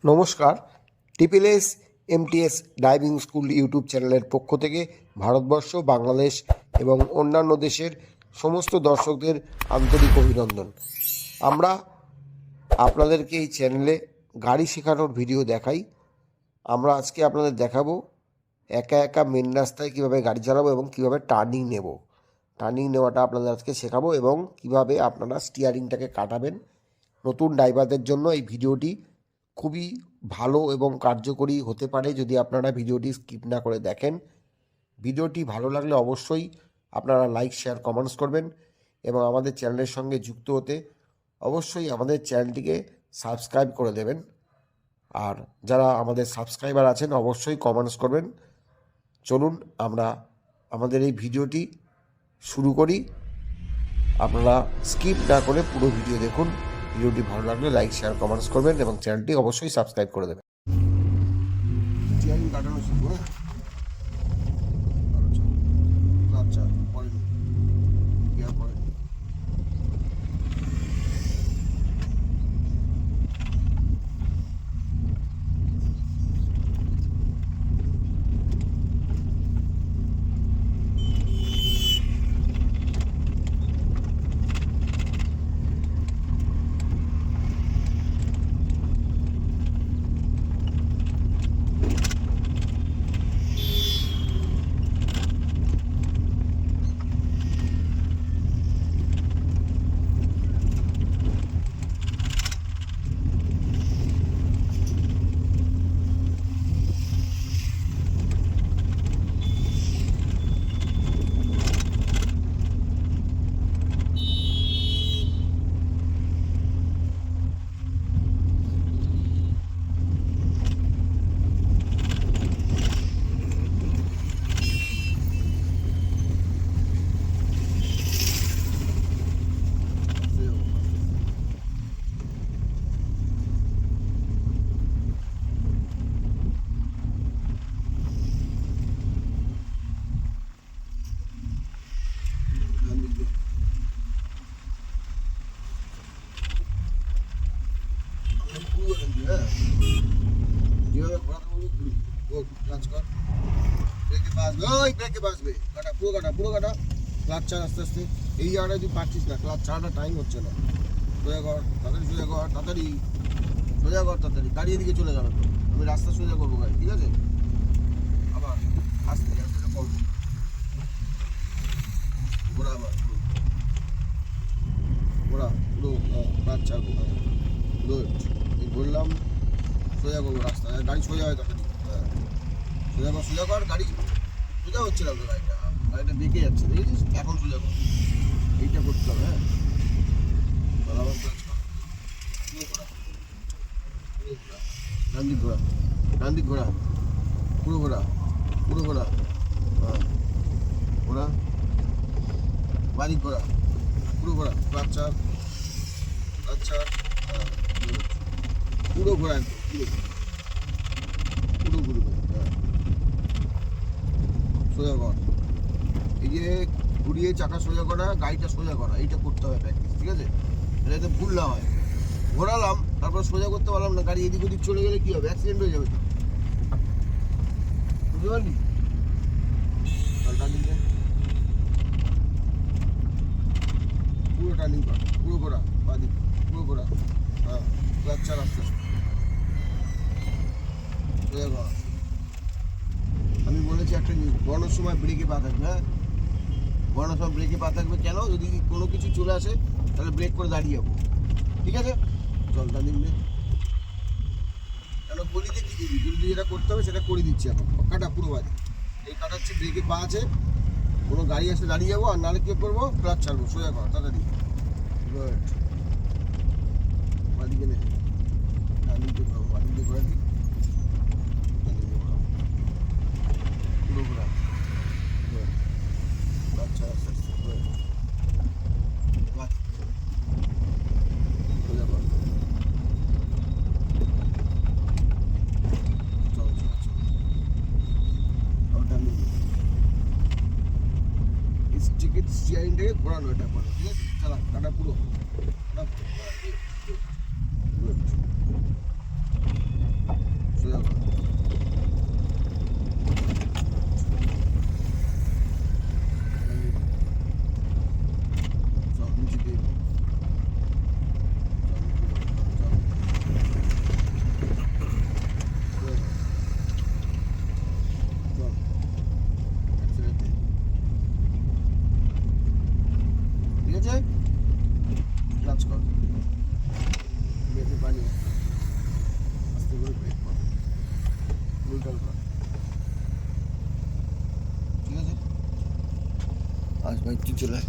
নমস্কার। টিপিএলএস MTS driving school YouTube চ্যানেলের পক্ষ থেকে ভারতবর্ষ, বাংলাদেশ এবং অন্যান্য দেশের সমস্ত দর্শকদের আন্তরিক অভিনন্দন। আমরা আপনাদেরকে এই চ্যানেলে গাড়ি শেখানোর ভিডিও দেখাই। আমরা আজকে আপনাদের দেখাবো একা একা মেন রাস্তায় কীভাবে গাড়ি চালাবো এবং কীভাবে টার্নিং নেব। টার্নিং নেওয়াটা আপনাদের আজকে শেখাবো এবং কীভাবে আপনারা স্টিয়ারিংটাকে কাটাবেন। নতুন ড্রাইভারদের জন্য এই ভিডিওটি খুবই ভালো এবং কার্যকরী হতে পারে যদি আপনারা ভিডিওটি স্কিপ না করে দেখেন। ভিডিওটি ভালো লাগলে অবশ্যই আপনারা লাইক, শেয়ার, কমেন্টস করবেন এবং আমাদের চ্যানেলের সঙ্গে যুক্ত হতে অবশ্যই আমাদের চ্যানেলটিকে সাবস্ক্রাইব করে দেবেন। আর যারা আমাদের সাবস্ক্রাইবার আছেন অবশ্যই কমেন্টস করবেন। চলুন আমরা আমাদের এই ভিডিওটি শুরু করি। আপনারা স্কিপ না করে পুরো ভিডিও দেখুন। ভিডিওটি ভালো লাগলে লাইক, শেয়ার, কমেন্টস করবেন এবং চ্যানেলটি অবশ্যই সাবস্ক্রাইব করে দেবেন। আচ্ছা, পুরো কাটা ক্লাচ ছাড় আস্তে আস্তে। এই জায়গাটা তুই পারছিস না, ক্লাচ ছাড়াটা টাইম হচ্ছে না। সোজা কর, তাড়াতাড়ি সোজা কর, তাড়াতাড়ি সোজা কর, তাড়াতাড়ি গাড়ি এদিকে চলে যাবে। আমি রাস্তা সোজা করবো গাড়ি, ঠিক আছে? আবার আস্তে আস্তে কর, ঘোরা আবার ঘোরা, পুরো ক্লাচ ছাড়বো। গুড, এই ঘুরলাম, সোজা করবো রাস্তা, গাড়ি সোজা হয় তাড়াতাড়ি। হ্যাঁ, সোজা কর গাড়ি। সোজা হচ্ছে না তো গাড়িটা বেঁকে যাচ্ছে, দেখেছিস? এখন সোজা কর, এইটা করতে হবে। হ্যাঁ, ডান দিক ঘোরা, ডান দিক ঘোরা, পুরো ঘোরা, পুরো ঘোরা। হ্যাঁ, ঘোরা, বাদিক ঘোরা, পুরো ঘোরা, আচ্ছা আচ্ছা। হ্যাঁ, পুরো ঘোরা, পুরো পুরো ঘুরবে। হ্যাঁ, সোজা কর, এই যে ঘুরিয়ে চাকা সোজা করা, গাড়িটা সোজা করা, এইটা করতে হবে প্র্যাকটিস, ঠিক আছে? এটা যাতে ভুল না হয়। ঘোরালাম, তারপর সোজা করতে পারলাম না, গাড়ি এদিক ওদিক চলে গেলে কী হবে? অ্যাক্সিডেন্ট হয়ে যাবে তো, বুঝতে পারলি? পুরো টার্নিং কর, পুরো ঘোরা, বাদিক পুরো ঘোরা। হ্যাঁ, ক্লাচ আস্তে সোজা কর। আমি বলেছি একটা জিনিস, বড়ানোর সময় ব্রেকে পা থাকবে। হ্যাঁ, বড়ানোর সময় ব্রেকে পা থাকবে কেন? যদি কোনো কিছু চলে আসে তাহলে ব্রেক করে দাঁড়িয়ে যাবো, ঠিক আছে? চল টার্নিং নে। কেন গলিতে কী দিবি? গলিতে যেটা করতে হবে সেটা করে দিচ্ছি এখন। কাটা পুরো বাদি, এই কাটাচ্ছি, ব্রেকে পা আছে, কোনো গাড়ি আসে দাঁড়িয়ে যাবো, আর নাহলে কী করবো? ক্লাচ ছাড়বো, সোজা কর তাড়াতাড়ি। গুড, বাদিকে নে, বাদিকে ঘোরাবো, বাদিকে ঘোরা দিই, পুরো ঘোরা। আচ্ছা আচ্ছা আচ্ছা, সোজা কর, চল চল চল, আবার টার্নিং। টিকিট স্টিয়ারিংটাকে ঘোরানো, এটা করো, ঠিক আছে? চালা, কাটা পুরো, কাটা পুরো। টোটাল কর, ঠিক আছে? আজ ভাই তুই চলে আয়।